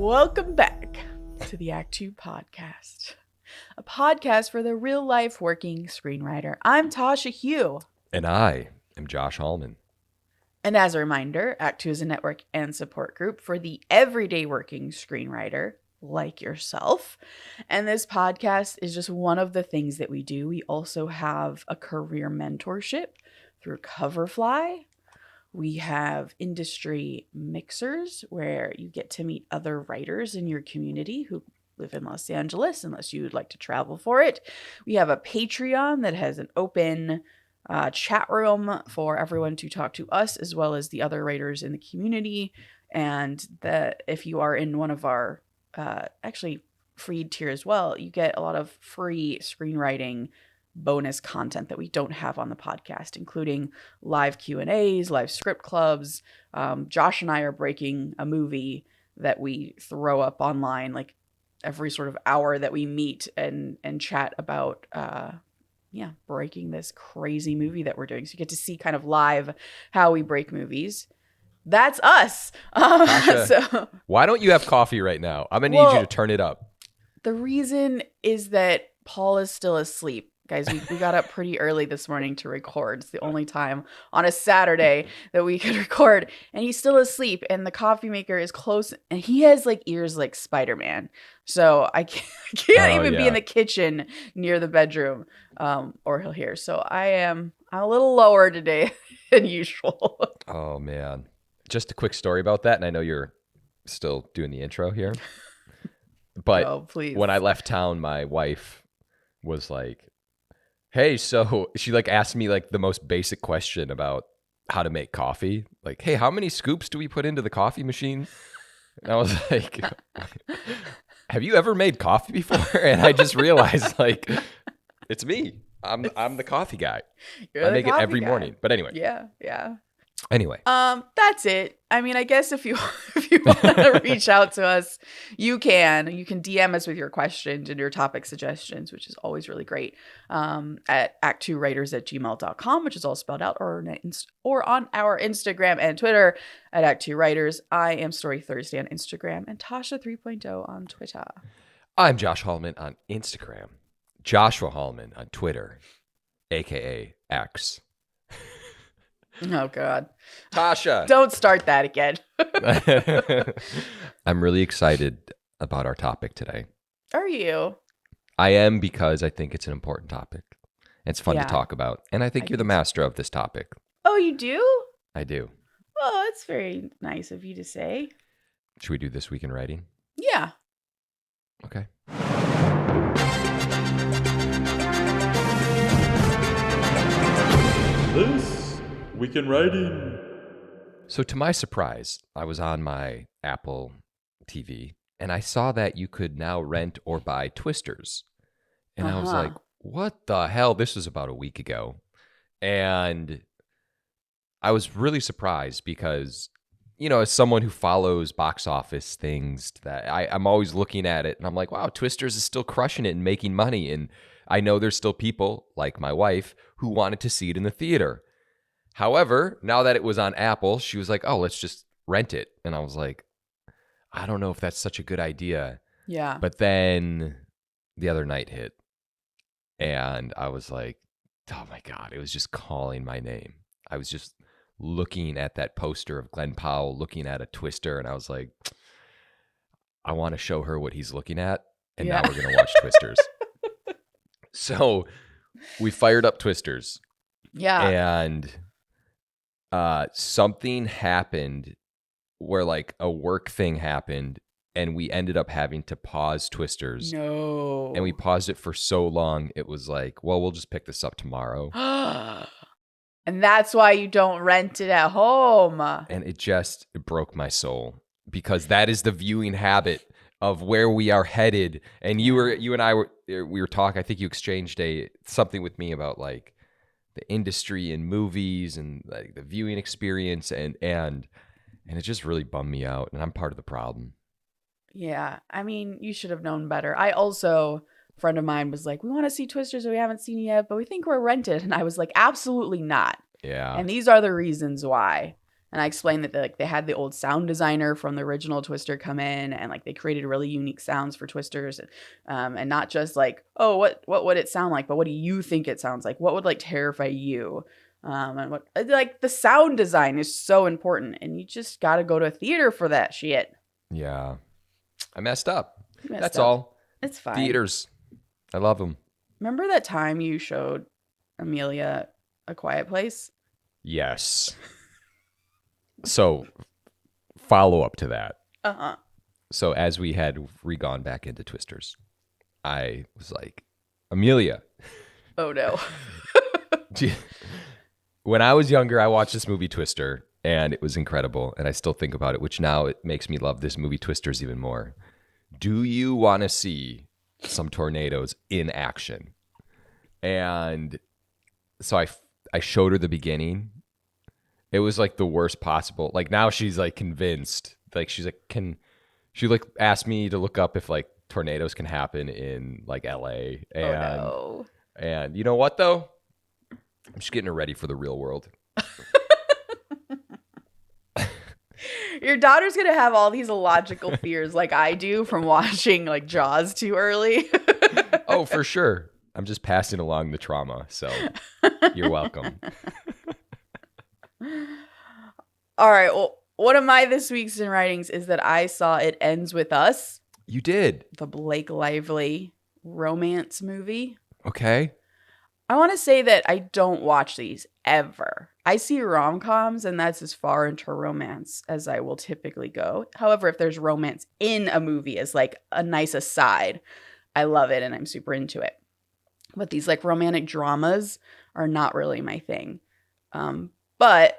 Welcome back to the Act Two podcast, a podcast for the real-life working screenwriter. I'm Tasha Hugh. And I am Josh Hallman. And as a reminder, Act Two is a network and support group for the everyday working screenwriter like yourself. And this podcast is just one of the things that we do. We also have a career mentorship through Coverfly. We have industry mixers where you get to meet other writers in your community who live in Los Angeles, unless you would like to travel for it. We have a Patreon that has an open chat room for everyone to talk to us as well as the other writers in the community. And that if you are in one of our actually free tier as well, you get a lot of free screenwriting bonus content that we don't have on the podcast, including live Q&As, live script clubs. Josh and I are breaking a movie that we throw up online like every sort of hour that we meet and chat about breaking this crazy movie that we're doing. So you get to see kind of live how we break movies. That's us. Tasha, So why don't you have coffee right now? I'm going to need you to turn it up. the reason is that Paul is still asleep. Guys, we got up pretty early this morning to record. It's the only time on a Saturday that we could record. And he's still asleep. And the coffee maker is close. And he has like ears like Spider-Man. So I can't even be in the kitchen near the bedroom or he'll hear. So I'm a little lower today than usual. Oh, man. Just a quick story about that. And I know you're still doing the intro here. But please. When I left town, my wife was like, hey, so she like asked me like the most basic question about how to make coffee. Like, hey, how many scoops do we put into the coffee machine? And I was like, have you ever made coffee before? And I just realized like, it's me. I'm the coffee guy. I make it every morning. But anyway. Yeah. Anyway. That's it. I mean, I guess if you want to reach out to us, you can DM us with your questions and your topic suggestions, which is always really great. At ActTwoWriters@gmail.com, which is all spelled out, or on our Instagram and Twitter at ActTwoWriters. I am Story Thursday on Instagram and Tasha 3.0 on Twitter. I'm Josh Hallman on Instagram. Joshua Hallman on Twitter, aka X. Oh, God. Tasha. Don't start that again. I'm really excited about our topic today. Are you? I am, because I think it's an important topic. It's fun to talk about. And I think you're the master of this topic. Oh, you do? I do. Oh, that's very nice of you to say. Should we do This Week in Writing? Yeah. Okay. This Week in Writing. So to my surprise, I was on my Apple TV and I saw that you could now rent or buy Twisters. And I was like, what the hell? This was about a week ago. And I was really surprised because, you know, as someone who follows box office things, that I'm always looking at it and I'm like, wow, Twisters is still crushing it and making money. And I know there's still people like my wife who wanted to see it in the theater. However, now that it was on Apple, she was like, oh, let's just rent it. And I was like, I don't know if that's such a good idea. Yeah. But then the other night hit and I was like, oh my God, it was just calling my name. I was just looking at that poster of Glenn Powell, looking at a Twister, and I was like, I want to show her what he's looking at. And now we're going to watch Twisters. So we fired up Twisters. Yeah. And something happened where like a work thing happened and we ended up having to pause Twisters. No. And we paused it for so long, it was like, well, we'll just pick this up tomorrow. And that's why you don't rent it at home. And it broke my soul, because that is the viewing habit of where we are headed. And you and I were talking, I think you exchanged something with me about like the industry and movies and like the viewing experience, and it just really bummed me out, and I'm part of the problem. Yeah, I mean, you should have known better. I also, a friend of mine was like, we want to see Twisters that we haven't seen yet, but we think we're rented. And I was like, absolutely not. Yeah. And these are the reasons why. And I explained that they had the old sound designer from the original Twister come in, and like they created really unique sounds for Twisters, and not just like, oh, what would it sound like, but what do you think it sounds like? What would like terrify you? And what like the sound design is so important, and you just got to go to a theater for that shit. Yeah, I messed up. That's up. all. It's fine. Theaters, I love them. Remember that time you showed Amelia A Quiet Place? Yes. So, follow up to that. Uh-huh. So, as we had gone back into Twisters, I was like, Amelia. Oh, no. When I was younger, I watched this movie Twister, and it was incredible. And I still think about it, which now it makes me love this movie Twisters even more. Do you want to see some tornadoes in action? And so I showed her the beginning. It was like the worst possible. Like now she's like convinced. Like she's like, she like asked me to look up if like tornadoes can happen in like LA. And, and you know what though? I'm just getting her ready for the real world. Your daughter's going to have all these illogical fears like I do from watching like Jaws too early. Oh, for sure. I'm just passing along the trauma. So you're welcome. All right. Well, one of my this week's in writings is that I saw It Ends With Us. You did? The Blake Lively romance movie. Okay. I want to say that I don't watch these ever. I see rom-coms, and that's as far into romance as I will typically go. However, if there's romance in a movie as like a nice aside, I love it and I'm super into it. But these like romantic dramas are not really my thing. But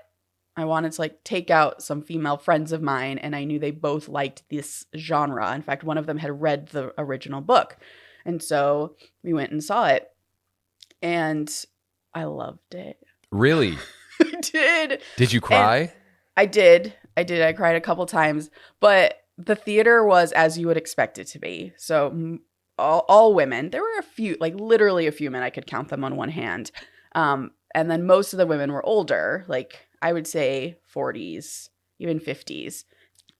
I wanted to like take out some female friends of mine, and I knew they both liked this genre. In fact, one of them had read the original book. And so we went and saw it, and I loved it. Really? I did. Did you cry? And I did. I cried a couple times, but the theater was as you would expect it to be. So all women. There were a few, like literally a few men. I could count them on one hand. And then most of the women were older, like I would say 40s, even 50s.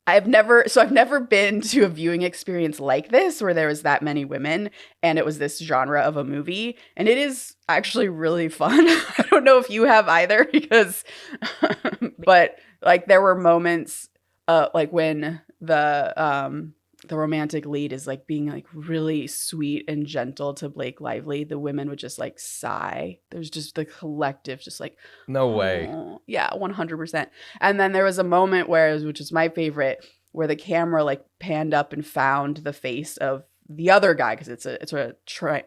I've never been to a viewing experience like this where there was that many women and it was this genre of a movie. And it is actually really fun. I don't know if you have either because, but like there were moments like when the romantic lead is like being like really sweet and gentle to Blake Lively, the women would just like sigh. There's just the collective, just like, no way. Oh. Yeah, 100%. And then there was a moment which is my favorite, where the camera like panned up and found the face of the other guy, because it's a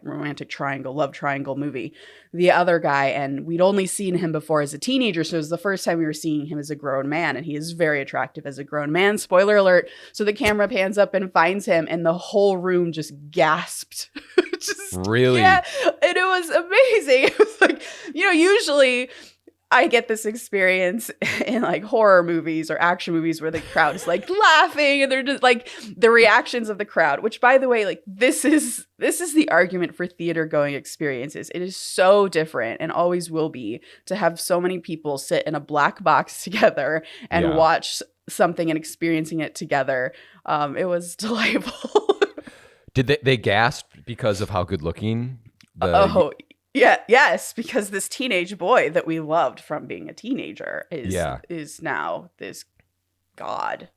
romantic triangle, love triangle movie. The other guy, and we'd only seen him before as a teenager, so it was the first time we were seeing him as a grown man, and he is very attractive as a grown man. Spoiler alert. So the camera pans up and finds him, and the whole room just gasped. Really? Yeah, and it was amazing. It was like, usually I get this experience in like horror movies or action movies where the crowd is like laughing and they're just like the reactions of the crowd, which by the way, like this is the argument for theater going experiences. It is so different and always will be to have so many people sit in a black box together and watch something and experiencing it together. It was delightful. Did they gasp because of how good looking? Yeah, yes, because this teenage boy that we loved from being a teenager is now this god.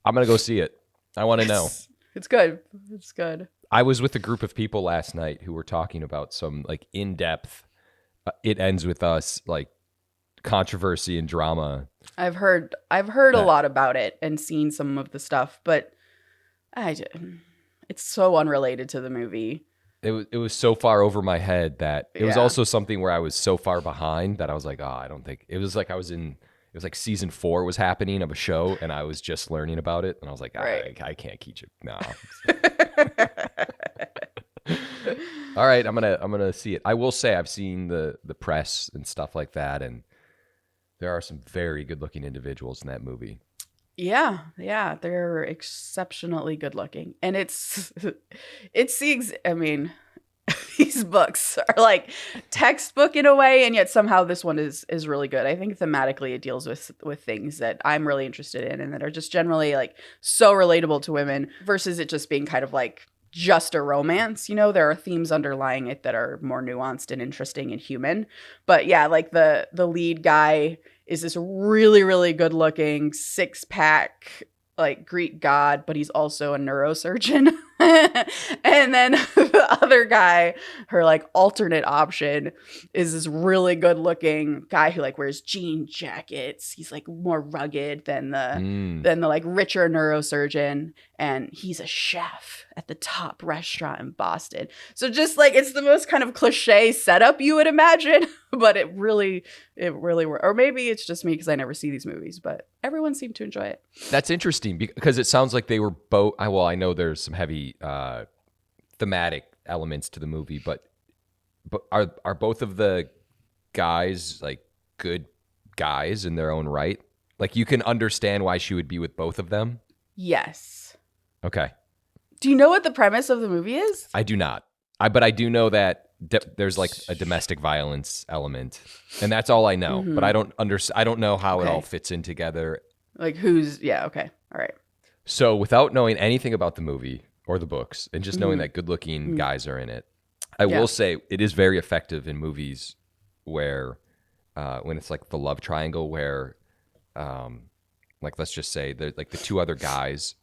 I'm going to go see it. I want to know. It's good. It's good. I was with a group of people last night who were talking about some like in-depth It Ends With Us, like controversy and drama. I've heard a lot about it and seen some of the stuff, but it's so unrelated to the movie. It was so far over my head that it was also something where I was so far behind that I was like, I don't think it was like it was like season 4 was happening of a show and I was just learning about it and I was like, I can't keep it. No. All right, I'm gonna see it. I will say I've seen the press and stuff like that, and there are some very good looking individuals in that movie. Yeah, they're exceptionally good looking, and it's these books are like textbook in a way, and yet somehow this one is really good. I think thematically it deals with things that I'm really interested in and that are just generally like so relatable to women versus it just being kind of like just a romance. You know, there are themes underlying it that are more nuanced and interesting and human. But yeah, like the lead guy is this really, really good looking 6-pack like Greek god, but he's also a neurosurgeon. And then the other guy, her like alternate option, is this really good looking guy who like wears jean jackets. He's like more rugged than the like richer neurosurgeon, and he's a chef at the top restaurant in Boston. So just like it's the most kind of cliche setup you would imagine, but it really worked. Or maybe it's just me because I never see these movies, but everyone seemed to enjoy it. That's interesting because it sounds like they were both. Well, I know there's some heavy thematic elements to the movie, but are both of the guys like good guys in their own right? Like you can understand why she would be with both of them? Yes. Okay. Do you know what the premise of the movie is? I do not. But I do know that there's like a domestic violence element, and that's all I know. But I don't know how it all fits in together. Like okay. All right. So without knowing anything about the movie or the books and just knowing that good-looking guys are in it, I will say it is very effective in movies where when it's like the love triangle where like let's just say like the two other guys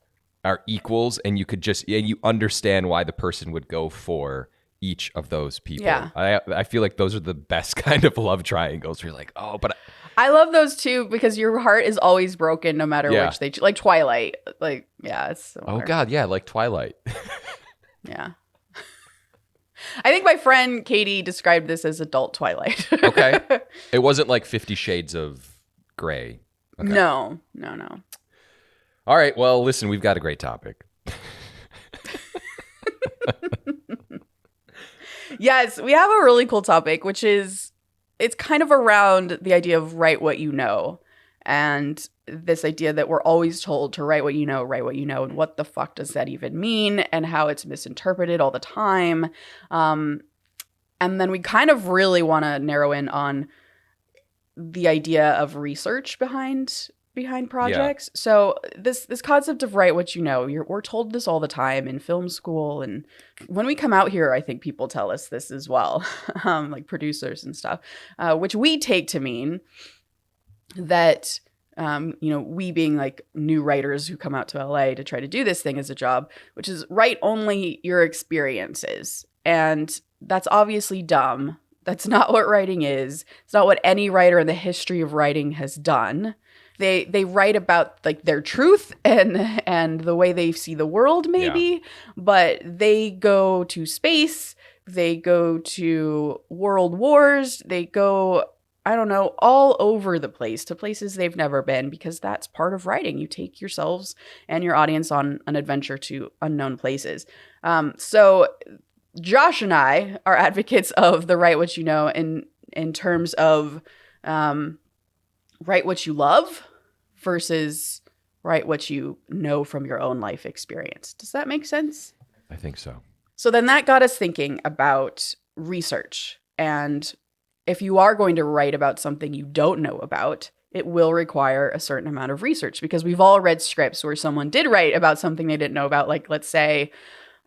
are equals and you understand why the person would go for each of those people. Yeah. I feel like those are the best kind of love triangles. Where you're like, oh, but I love those too because your heart is always broken no matter which they like Twilight. Like, yeah, it's similar. Oh God, yeah, like Twilight. Yeah. I think my friend Katie described this as adult Twilight. Okay. It wasn't like 50 Shades of Grey. Okay. No. All right, well, listen, we've got a great topic. Yes, we have a really cool topic, which is it's kind of around the idea of write what you know. And this idea that we're always told to write what you know, and what the fuck does that even mean, and how it's misinterpreted all the time. And then we kind of really want to narrow in on the idea of research behind projects. Yeah. So this concept of write what you know, we're told this all the time in film school, and when we come out here, I think people tell us this as well, like producers and stuff, which we take to mean that we being like new writers who come out to LA to try to do this thing as a job, which is write only your experiences, and that's obviously dumb. That's not what writing is. It's not what any writer in the history of writing has done. They write about like their truth and the way they see the world maybe, but they go to space, they go to world wars, they go, I don't know, all over the place to places they've never been, because that's part of writing. You take yourselves and your audience on an adventure to unknown places. So Josh and I are advocates of the write what you know in terms of write what you love versus write what you know from your own life experience. Does that make sense? I think so. So then that got us thinking about research. And if you are going to write about something you don't know about, it will require a certain amount of research, because we've all read scripts where someone did write about something they didn't know about. Like, let's say,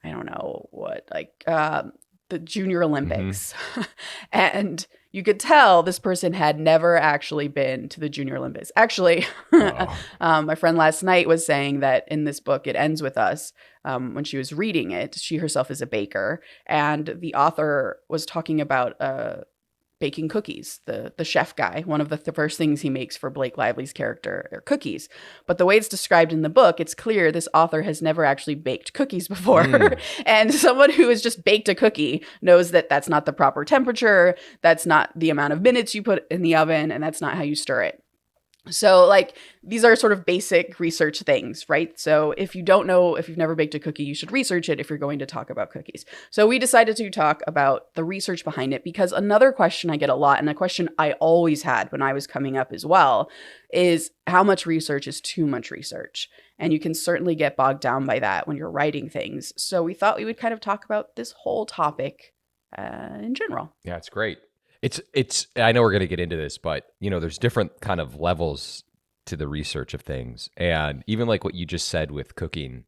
I don't know what, like the Junior Olympics. Mm-hmm. And you could tell this person had never actually been to the Junior Olympics. Actually, my friend last night was saying that in this book, it ends with us, when she was reading it, she herself is a baker, and the author was talking about baking cookies. The chef guy, one of the first things he makes for Blake Lively's character are cookies. But the way it's described in the book, it's clear this author has never actually baked cookies before. And someone who has just baked a cookie knows that that's not the proper temperature, that's not the amount of minutes you put in the oven, and that's not how you stir it. So like these are sort of basic research things, right? So if you don't know, if you've never baked a cookie, you should research it if you're going to talk about cookies. So we decided to talk about the research behind it, because another question I get a lot, and a question I always had when I was coming up as well, is how much research is too much research? And you can certainly get bogged down by that when you're writing things. So we thought we would kind of talk about this whole topic in general. Yeah, it's great. It's I know we're going to get into this, but there's different kind of levels to the research of things. And even like what you just said with cooking,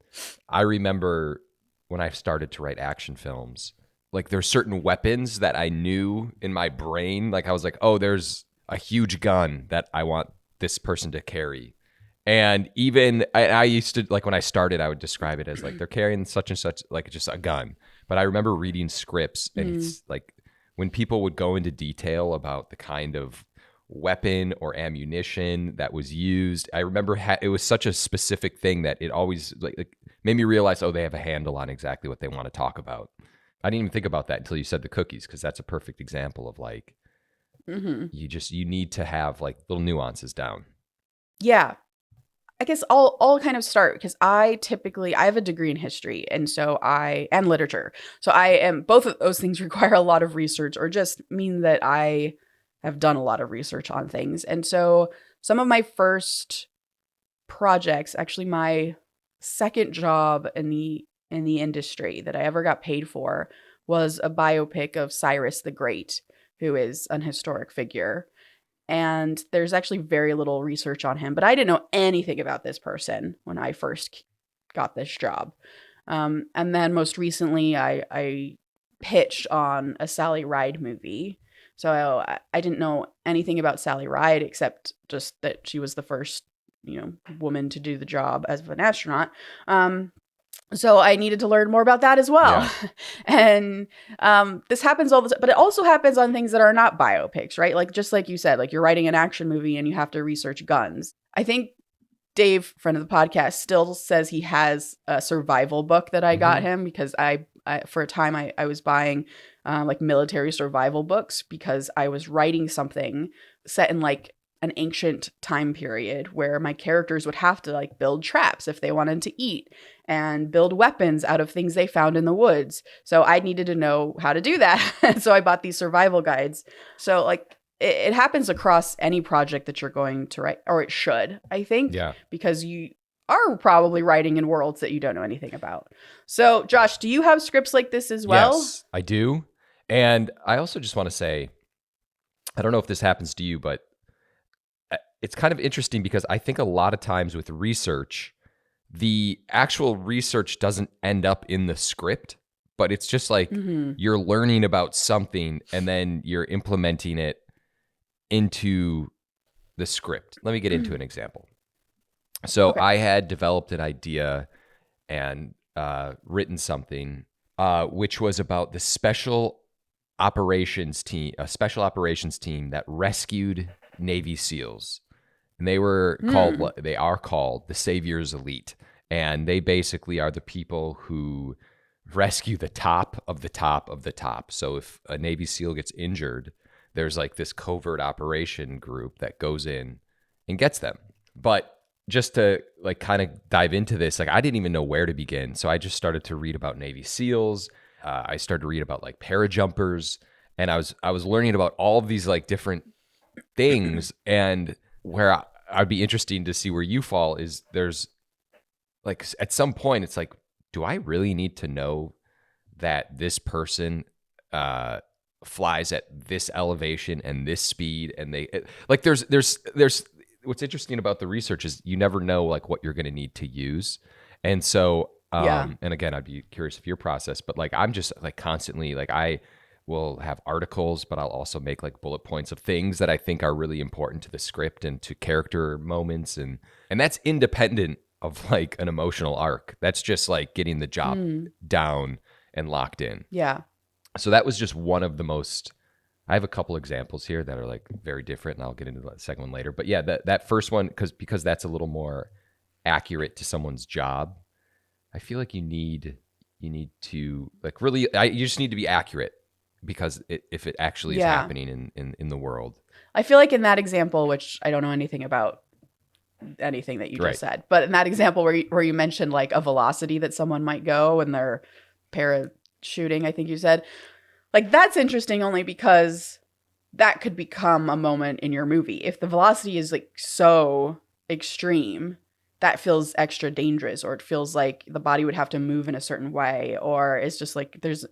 I remember when I started to write action films, like there's certain weapons that I knew in my brain. Like I was like, oh, there's a huge gun that I want this person to carry. And even I used to, like when I started, I would describe it as like they're carrying such and such, like just a gun. But I remember reading scripts and it's like when people would go into detail about the kind of weapon or ammunition that was used, I remember it was such a specific thing that it always like made me realize, oh, they have a handle on exactly what they want to talk about. I didn't even think about that until you said the cookies, because that's a perfect example of like you need to have like little nuances down. Yeah. I guess I'll kind of start because I have a degree in history and literature. So both of those things require a lot of research or just mean that I have done a lot of research on things. And so some of my first projects, actually my second job in the industry that I ever got paid for, was a biopic of Cyrus the Great, who is an historic figure. And there's actually very little research on him, but I didn't know anything about this person when I first got this job. And then most recently, I pitched on a Sally Ride movie. So I didn't know anything about Sally Ride except just that she was the first, woman to do the job as an astronaut. So I needed to learn more about that as well. Yeah. And this happens all the time, but it also happens on things that are not biopics, right? Like, just like you said, like you're writing an action movie and you have to research guns. I think Dave, friend of the podcast, still says he has a survival book that I got him because I for a time I was buying like military survival books because I was writing something set in like an ancient time period where my characters would have to like build traps if they wanted to eat and build weapons out of things they found in the woods. So I needed to know how to do that. So I bought these survival guides. So like it happens across any project that you're going to write, or it should, I think, because you are probably writing in worlds that you don't know anything about. So Josh, do you have scripts like this as well? Yes, I do. And I also just want to say, I don't know if this happens to you, but it's kind of interesting because I think a lot of times with research, the actual research doesn't end up in the script, but it's just like you're learning about something and then you're implementing it into the script. Let me get into an example. So I had developed an idea and written something which was about the special operations team that rescued Navy SEALs. And they are called the Saviors Elite. And they basically are the people who rescue the top of the top of the top. So if a Navy SEAL gets injured, there's like this covert operation group that goes in and gets them. But just to like kind of dive into this, like I didn't even know where to begin. So I just started to read about Navy SEALs. I started to read about like parajumpers, and I was learning about all of these like different things. And where I'd be interesting to see where you fall is there's like at some point it's like, do I really need to know that this person flies at this elevation and this speed? And there's what's interesting about the research is you never know like what you're going to need to use. And so and again, I'd be curious of your process, but like I'm just like constantly like I will have articles, but I'll also make like bullet points of things that I think are really important to the script and to character moments. And that's independent of like an emotional arc. That's just like getting the job down and locked in. Yeah. So that was just one of the most, I have a couple examples here that are like very different, and I'll get into the second one later. But yeah, that first one, because that's a little more accurate to someone's job. I feel like you need to like really, you just need to be accurate. Because if it actually is happening in the world. I feel like in that example, which I don't know anything about anything that you just said, but in that example where you mentioned like a velocity that someone might go when they're parachuting, I think you said, like that's interesting only because that could become a moment in your movie. If the velocity is like so extreme, that feels extra dangerous, or it feels like the body would have to move in a certain way, or it's just like there's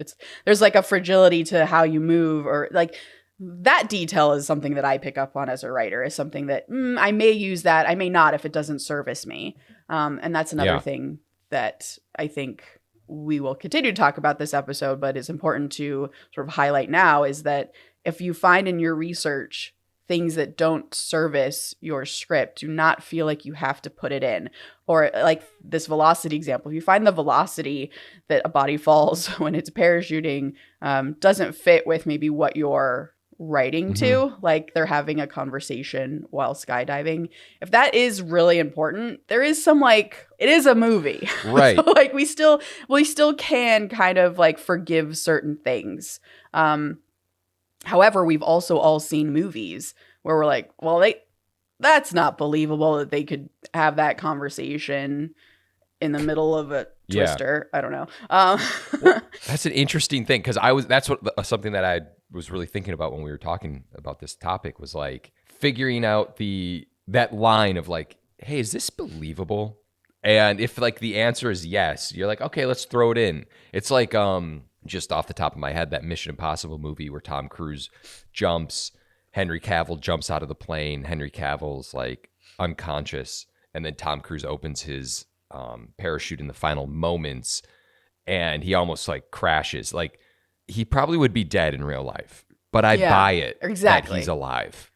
like a fragility to how you move, or like that detail is something that I pick up on as a writer, is something that I may use that, I may not if it doesn't service me. And that's another thing that I think we will continue to talk about this episode, but it's important to sort of highlight now, is that if you find in your research things that don't service your script, do not feel like you have to put it in. Or like this velocity example, if you find the velocity that a body falls when it's parachuting doesn't fit with maybe what you're writing to, like they're having a conversation while skydiving, if that is really important, there is some like, it is a movie, right? So like we still can kind of like forgive certain things. However, we've also all seen movies where we're like, well, that's not believable that they could have that conversation in the middle of a twister. I don't know. Well, that's an interesting thing, because that's something that I was really thinking about when we were talking about this topic, was like figuring out that line of like, hey, is this believable? And if like the answer is yes, you're like, okay, let's throw it in. It's like just off the top of my head, that Mission Impossible movie where Tom Cruise jumps, Henry Cavill jumps out of the plane, Henry Cavill's like unconscious, and then Tom Cruise opens his parachute in the final moments, and he almost like crashes. Like he probably would be dead in real life, but I buy it that he's alive.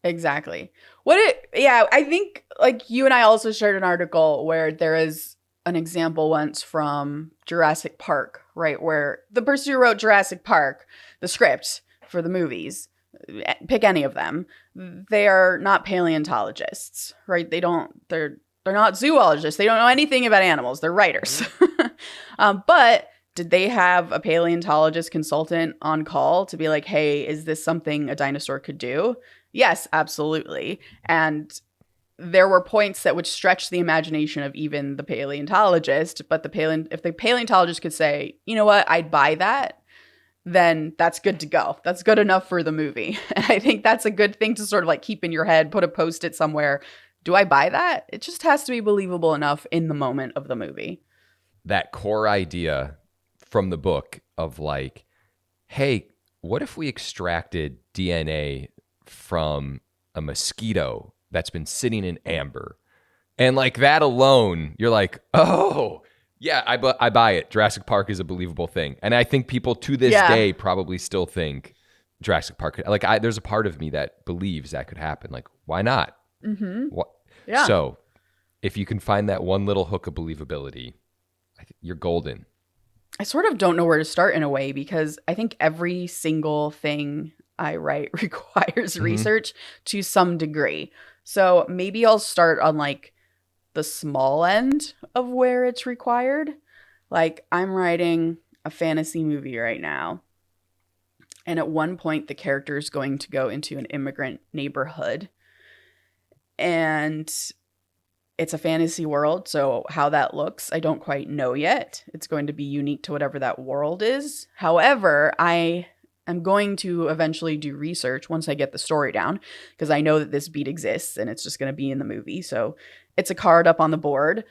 Exactly. I think like you and I also shared an article where there is an example once from Jurassic Park, right? Where the person who wrote Jurassic Park, the script for the movies, pick any of them, they are not paleontologists, right? They're not zoologists. They don't know anything about animals. They're writers. But did they have a paleontologist consultant on call to be like, hey, is this something a dinosaur could do? Yes, absolutely. And there were points that would stretch the imagination of even the paleontologist, but if the paleontologist could say, you know what, I'd buy that, then that's good to go. That's good enough for the movie. And I think that's a good thing to sort of like keep in your head, put a Post-it somewhere. Do I buy that? It just has to be believable enough in the moment of the movie. That core idea from the book of like, hey, what if we extracted DNA from a mosquito that's been sitting in amber? And like that alone, you're like, oh, yeah, I buy it. Jurassic Park is a believable thing. And I think people to this day probably still think Jurassic Park, like there's a part of me that believes that could happen. Like, why not? Yeah. So if you can find that one little hook of believability, you're golden. I sort of don't know where to start in a way, because I think every single thing I write requires research to some degree. So maybe I'll start on like the small end of where it's required. Like I'm writing a fantasy movie right now, and at one point the character is going to go into an immigrant neighborhood, and it's a fantasy world, so how that looks, I don't quite know yet. It's going to be unique to whatever that world is. However, I am going to eventually do research once I get the story down, because I know that this beat exists and it's just going to be in the movie. So it's a card up on the board.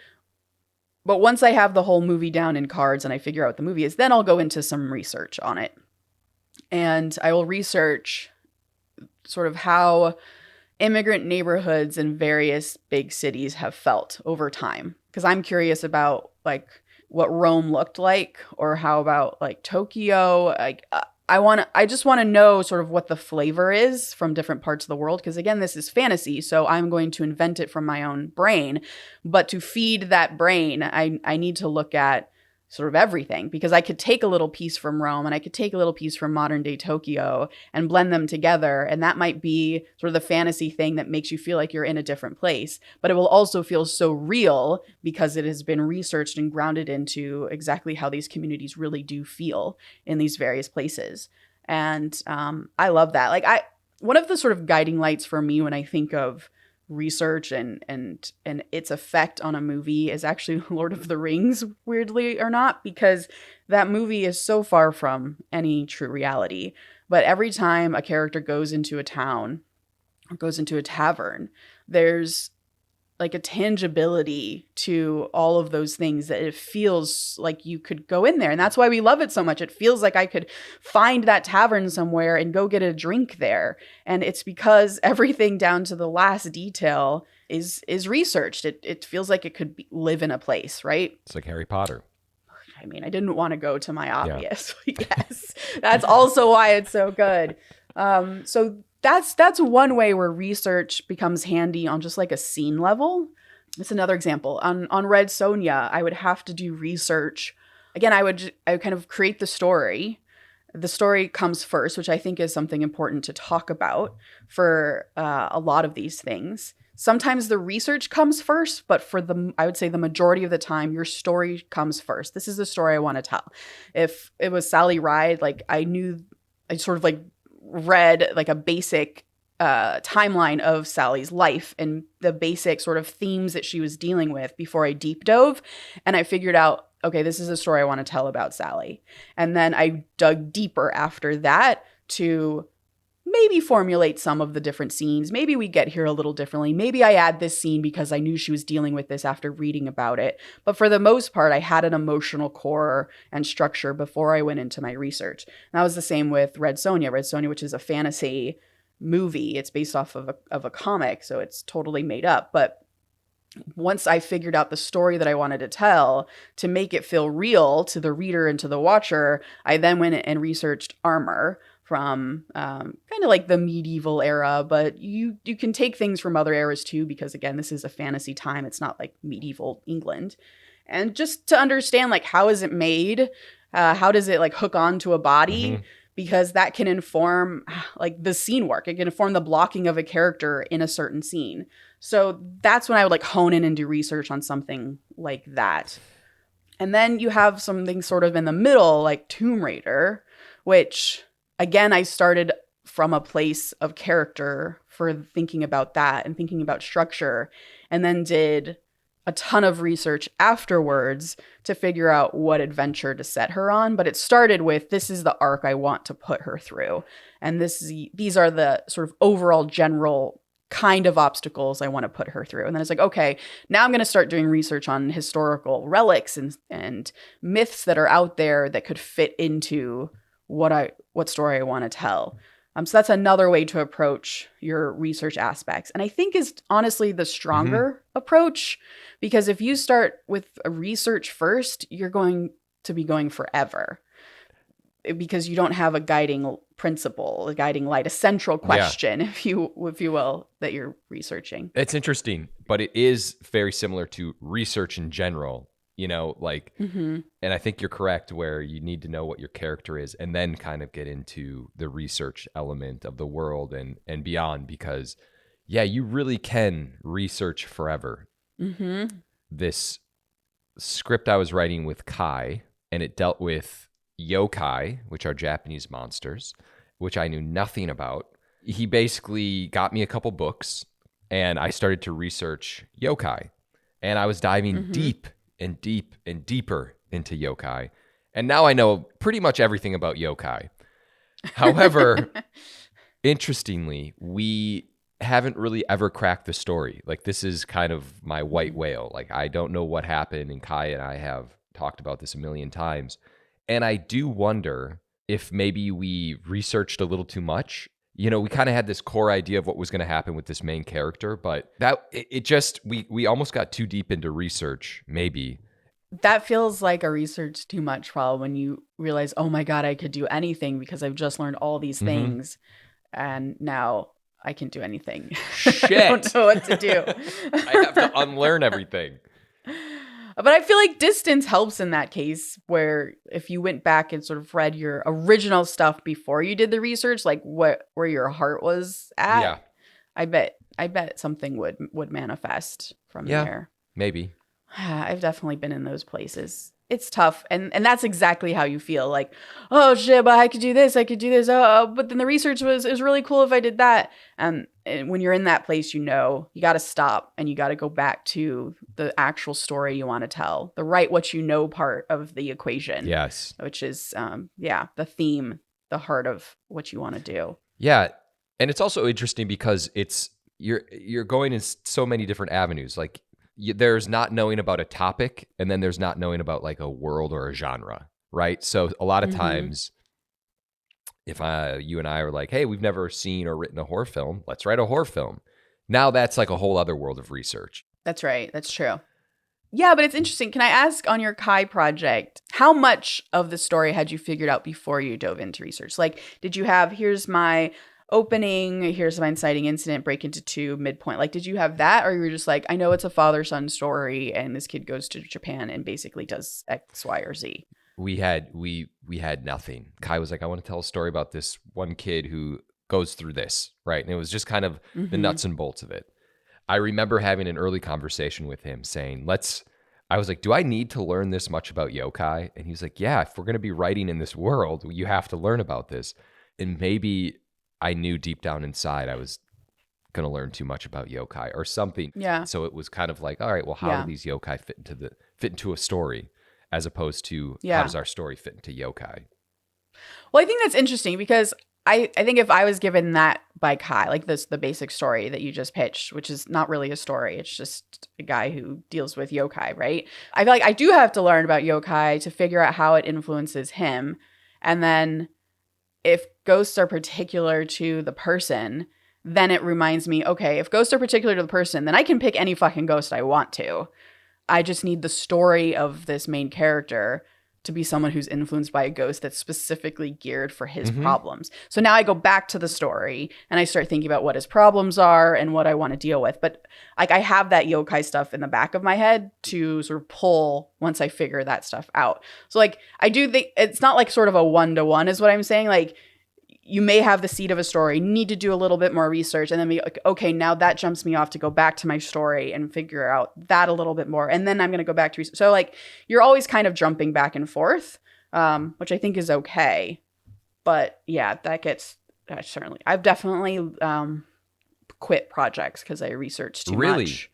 But once I have the whole movie down in cards and I figure out what the movie is, then I'll go into some research on it. And I will research sort of how immigrant neighborhoods in various big cities have felt over time, because I'm curious about like what Rome looked like, or how about like Tokyo. Like I just want to know sort of what the flavor is from different parts of the world, because again, this is fantasy, so I'm going to invent it from my own brain. But to feed that brain, I need to look at sort of everything, because I could take a little piece from Rome and I could take a little piece from modern day Tokyo and blend them together. And that might be sort of the fantasy thing that makes you feel like you're in a different place, but it will also feel so real because it has been researched and grounded into exactly how these communities really do feel in these various places. And I love that. Like one of the sort of guiding lights for me when I think of research and its effect on a movie is actually Lord of the Rings, weirdly or not, because that movie is so far from any true reality. But every time a character goes into a town or goes into a tavern, there's like a tangibility to all of those things that it feels like you could go in there. And that's why we love it so much. It feels like I could find that tavern somewhere and go get a drink there. And it's because everything down to the last detail is researched. It feels like it could live in a place, right? It's like Harry Potter. I mean, I didn't want to go to my obvious. Yeah. Yes, that's also why it's so good. So that's one way where research becomes handy on just like a scene level. It's another example. On Red Sonja, I would have to do research. Again, I would kind of create the story. The story comes first, which I think is something important to talk about for a lot of these things. Sometimes the research comes first, but I would say the majority of the time, your story comes first. This is the story I want to tell. If it was Sally Ride, like I sort of like read like a basic timeline of Sally's life and the basic sort of themes that she was dealing with before I deep dove. And I figured out, okay, this is a story I want to tell about Sally. And then I dug deeper after that to maybe formulate some of the different scenes. Maybe we get here a little differently. Maybe I add this scene because I knew she was dealing with this after reading about it. But for the most part, I had an emotional core and structure before I went into my research. And that was the same with Red Sonja. Red Sonja, which is a fantasy movie. It's based off of a comic, so it's totally made up. But once I figured out the story that I wanted to tell, to make it feel real to the reader and to the watcher, I then went and researched armor from kind of like the medieval era, but you can take things from other eras too, because again, this is a fantasy time. It's not like medieval England. And just to understand, like, how is it made? How does it like hook onto a body? Mm-hmm. Because that can inform like the scene work. It can inform the blocking of a character in a certain scene. So that's when I would like hone in and do research on something like that. And then you have something sort of in the middle, like Tomb Raider, which again, I started from a place of character for thinking about that and thinking about structure, and then did a ton of research afterwards to figure out what adventure to set her on. But it started with, this is the arc I want to put her through. And these are the sort of overall general kind of obstacles I want to put her through. And then it's like, okay, now I'm going to start doing research on historical relics and myths that are out there that could fit into what story I want to tell. So that's another way to approach your research aspects. And I think is honestly the stronger approach, because if you start with a research first, you're going to be going forever because you don't have a guiding principle, a guiding light, a central question, if you will, that you're researching. It's interesting, but it is very similar to research in general. You know, like, and I think you're correct where you need to know what your character is and then kind of get into the research element of the world and beyond, because, yeah, you really can research forever. This script I was writing with Kai, and it dealt with yokai, which are Japanese monsters, which I knew nothing about. He basically got me a couple books, and I started to research yokai, and I was diving deep and deep and deeper into yokai. And now I know pretty much everything about yokai. However, interestingly, we haven't really ever cracked the story. Like, this is kind of my white whale. Like, I don't know what happened, and Kai and I have talked about this a million times. And I do wonder if maybe we researched a little too much. You know, we kind of had this core idea of what was going to happen with this main character, but we almost got too deep into research, maybe. That feels like a research too much, Paul, when you realize, oh my God, I could do anything because I've just learned all these things. And now I can do anything. Shit. I don't know what to do. I have to unlearn everything. But I feel like distance helps in that case, where if you went back and sort of read your original stuff before you did the research, like where your heart was at, yeah, I bet something would manifest from there. Maybe. I've definitely been in those places. It's tough. And that's exactly how you feel. Like, oh shit, but I could do this. Oh, but then the research was really cool if I did that. And when you're in that place, you got to stop and you got to go back to the actual story you want to tell. The right what you know part of the equation. Yes. Which is, the theme, the heart of what you want to do. Yeah. And it's also interesting because it's you're going in so many different avenues. Like there's not knowing about a topic, and then there's not knowing about like a world or a genre, right? So a lot of times, if you and I are like, hey, we've never seen or written a horror film, let's write a horror film. Now that's like a whole other world of research. That's right. That's true. Yeah, but it's interesting. Can I ask, on your Kai project, how much of the story had you figured out before you dove into research? Like, did you have, here's my opening, here's my inciting incident, break into two, midpoint? Like, did you have that? Or you were just like, I know it's a father-son story and this kid goes to Japan and basically does X, Y, or Z? We had nothing. Kai was like, I want to tell a story about this one kid who goes through this, right? And it was just kind of the nuts and bolts of it. I remember having an early conversation with him saying, I was like, do I need to learn this much about yokai? And he's like, yeah, if we're going to be writing in this world, you have to learn about this. And maybe I knew deep down inside I was going to learn too much about yokai or something. Yeah. So it was kind of like, all right, well, how do these yokai fit into a story, as opposed to how does our story fit into yokai? Well, I think that's interesting because I think if I was given that by Kai, like the basic story that you just pitched, which is not really a story, it's just a guy who deals with yokai, right? I feel like I do have to learn about yokai to figure out how it influences him. And then if ghosts are particular to the person, then it reminds me, okay, if ghosts are particular to the person, then I can pick any fucking ghost I want to. I just need the story of this main character to be someone who's influenced by a ghost that's specifically geared for his problems. So now I go back to the story and I start thinking about what his problems are and what I want to deal with. But like I have that yokai stuff in the back of my head to sort of pull once I figure that stuff out. So like I do think it's not like sort of a one-to-one is what I'm saying. Like you may have the seed of a story, need to do a little bit more research, and then be like, okay, now that jumps me off to go back to my story and figure out that a little bit more. And then I'm going to go back to research. So like you're always kind of jumping back and forth, which I think is okay. But yeah, that gets certainly. I've definitely quit projects because I researched too much.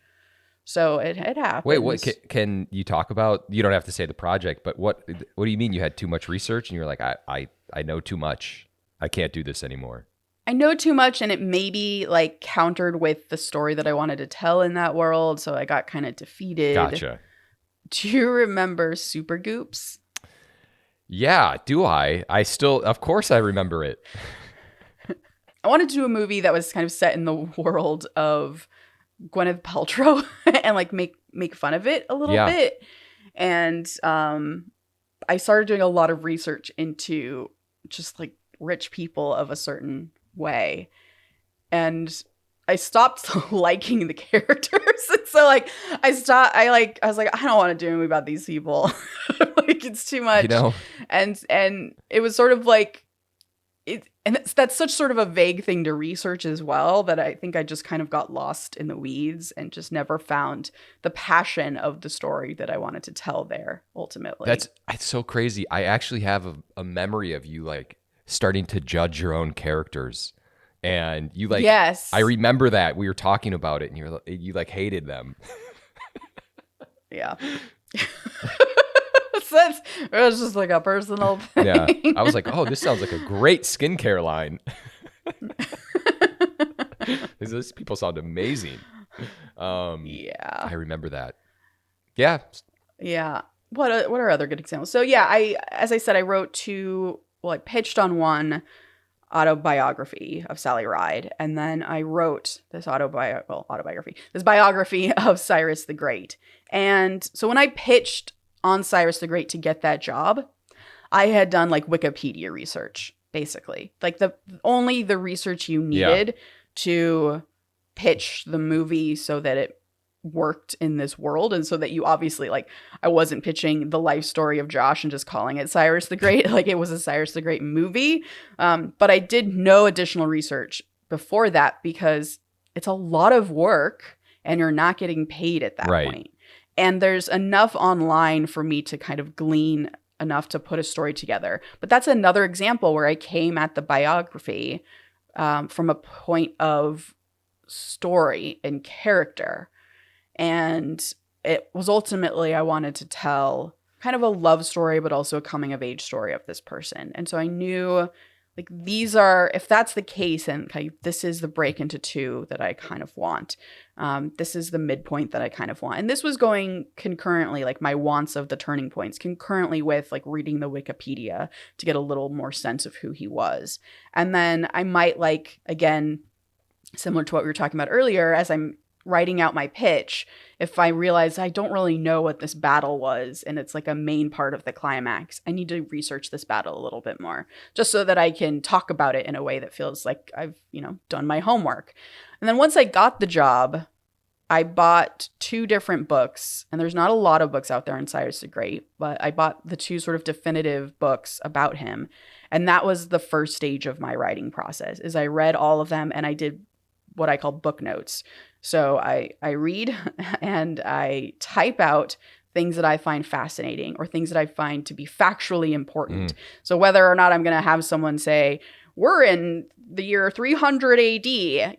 So it happens. Wait, what can you talk about? You don't have to say the project, but what do you mean you had too much research and you're like, I know too much. I can't do this anymore. I know too much, and it maybe like countered with the story that I wanted to tell in that world, so I got kind of defeated. Gotcha. Do you remember Super Goops? Yeah, do I? Of course I remember it. I wanted to do a movie that was kind of set in the world of Gwyneth Paltrow and like make fun of it a little bit. And I started doing a lot of research into just like rich people of a certain way, and I stopped liking the characters. And so like I was like, I don't want to do a movie about these people. Like it's too much, and it was sort of like it, and that's such sort of a vague thing to research as well, that I think I just kind of got lost in the weeds and just never found the passion of the story that I wanted to tell there ultimately. It's so crazy. I actually have a memory of you like starting to judge your own characters, and you like, yes, I remember that we were talking about it, and you like hated them. Yeah. It was just like a personal thing. Yeah, I was like, oh, this sounds like a great skincare line. These people sound amazing. Yeah, I remember that. Yeah. What are other good examples? So yeah, as I said, I pitched on one autobiography of Sally Ride, and then I wrote this biography of Cyrus the Great. And so when I pitched on Cyrus the Great to get that job, I had done like Wikipedia research, basically. Like only the research you needed to pitch the movie so that it worked in this world, and so that you obviously, like, I wasn't pitching the life story of Josh and just calling it Cyrus the Great. Like it was a Cyrus the Great movie. But I did no additional research before that because it's a lot of work and you're not getting paid at that point. And there's enough online for me to kind of glean enough to put a story together. But that's another example where I came at the biography from a point of story and character. And it was ultimately, I wanted to tell kind of a love story, but also a coming of age story of this person. And so I knew Like these are, if that's the case, and kind of, this is the break into two that I kind of want. This is the midpoint that I kind of want. And this was going concurrently, like my wants of the turning points, concurrently with like reading the Wikipedia to get a little more sense of who he was. And then I might like, again, similar to what we were talking about earlier, as I'm writing out my pitch, if I realize I don't really know what this battle was and it's like a main part of the climax, I need to research this battle a little bit more just so that I can talk about it in a way that feels like I've, done my homework. And then once I got the job, I bought 2 different books, and there's not a lot of books out there on Cyrus the Great, but I bought the 2 sort of definitive books about him. And that was the first stage of my writing process, is I read all of them and I did what I call book notes. So I read and I type out things that I find fascinating or things that I find to be factually important. So whether or not I'm going to have someone say, we're in the year 300 AD,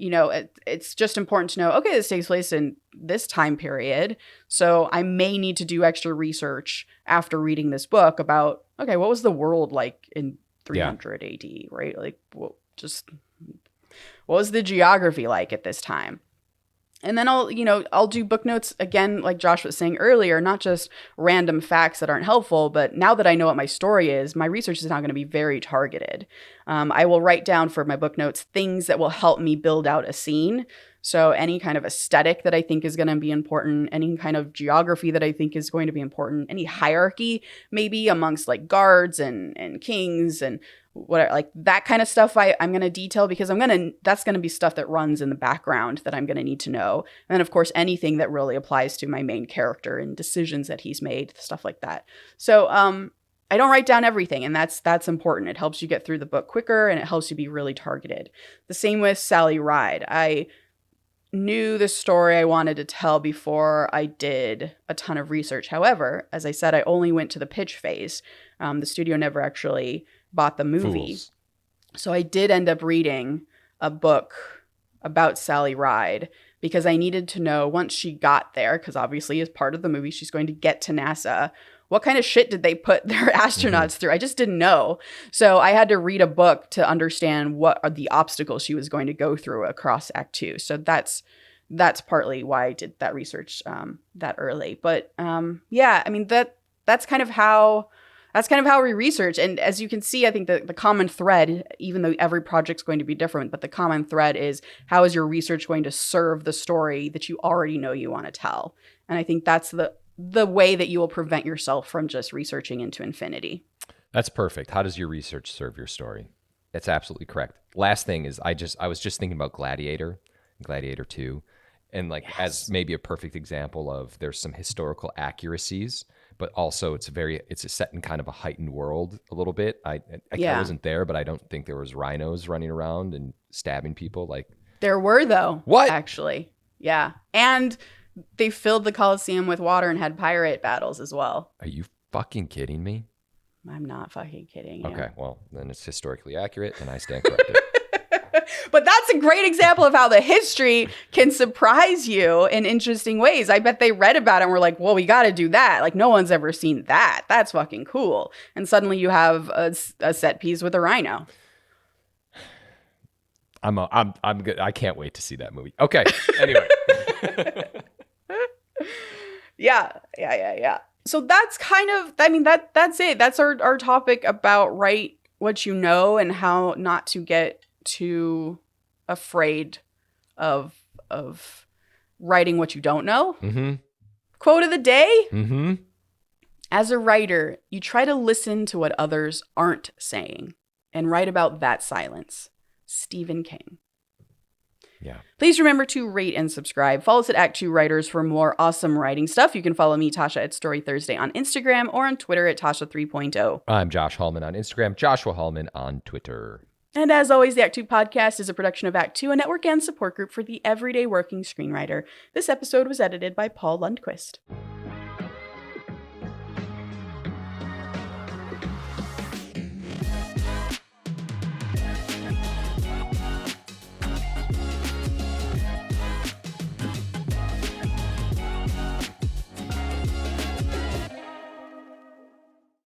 it's just important to know, okay, this takes place in this time period. So I may need to do extra research after reading this book about, okay, what was the world like in 300 AD, right? Like, what was the geography like at this time? And then I'll do book notes again, like Josh was saying earlier, not just random facts that aren't helpful, but now that I know what my story is, my research is now going to be very targeted. I will write down for my book notes things that will help me build out a scene. So any kind of aesthetic that I think is going to be important, any kind of geography that I think is going to be important, any hierarchy maybe amongst like guards and kings and whatever, like that kind of stuff I'm going to detail because that's going to be stuff that runs in the background that I'm going to need to know. And then of course, anything that really applies to my main character and decisions that he's made, stuff like that. So, I don't write down everything, and that's important. It helps you get through the book quicker and it helps you be really targeted. The same with Sally Ride. I knew the story I wanted to tell before I did a ton of research. However, as I said, I only went to the pitch phase. The studio never actually bought the movie. Fools. So I did end up reading a book about Sally Ride because I needed to know once she got there, because obviously as part of the movie, she's going to get to NASA. What kind of shit did they put their astronauts through? I just didn't know. So I had to read a book to understand what are the obstacles she was going to go through across Act 2. So that's partly why I did that research that early. But that's kind of how we research. And as you can see, I think the common thread, even though every project's going to be different, but the common thread is how is your research going to serve the story that you already know you want to tell? And I think that's the way that you will prevent yourself from just researching into infinity. That's perfect. How does your research serve your story? That's absolutely correct. Last thing is I was just thinking about Gladiator 2, and as maybe a perfect example of there's some historical accuracies, but also it's set in kind of a heightened world a little bit. I wasn't there, but I don't think there was rhinos running around and stabbing people like there were though. What? Actually. Yeah. And they filled the Colosseum with water and had pirate battles as well. Are you fucking kidding me? I'm not fucking kidding you. Okay, well, then it's historically accurate and I stand corrected. But that's a great example of how the history can surprise you in interesting ways. I bet they read about it and were like, well, we got to do that. Like, no one's ever seen that. That's fucking cool. And suddenly you have a set piece with a rhino. I'm good. I can't wait to see that movie. Okay, anyway. Yeah. So that's kind of, that's it. That's our topic about write what you know and how not to get too afraid of writing what you don't know. Mm-hmm. Quote of the day. Mm-hmm. As a writer, you try to listen to what others aren't saying and write about that silence. Stephen King. Yeah. Please remember to rate and subscribe. Follow us at ActTwoWriters for more awesome writing stuff. You can follow me, Tasha, at Story Thursday on Instagram or on Twitter at Tasha 3.0. I'm Josh Hallman on Instagram, Joshua Hallman on Twitter. And as always, the Act 2 podcast is a production of Act 2, a network and support group for the everyday working screenwriter. This episode was edited by Paul Lundquist.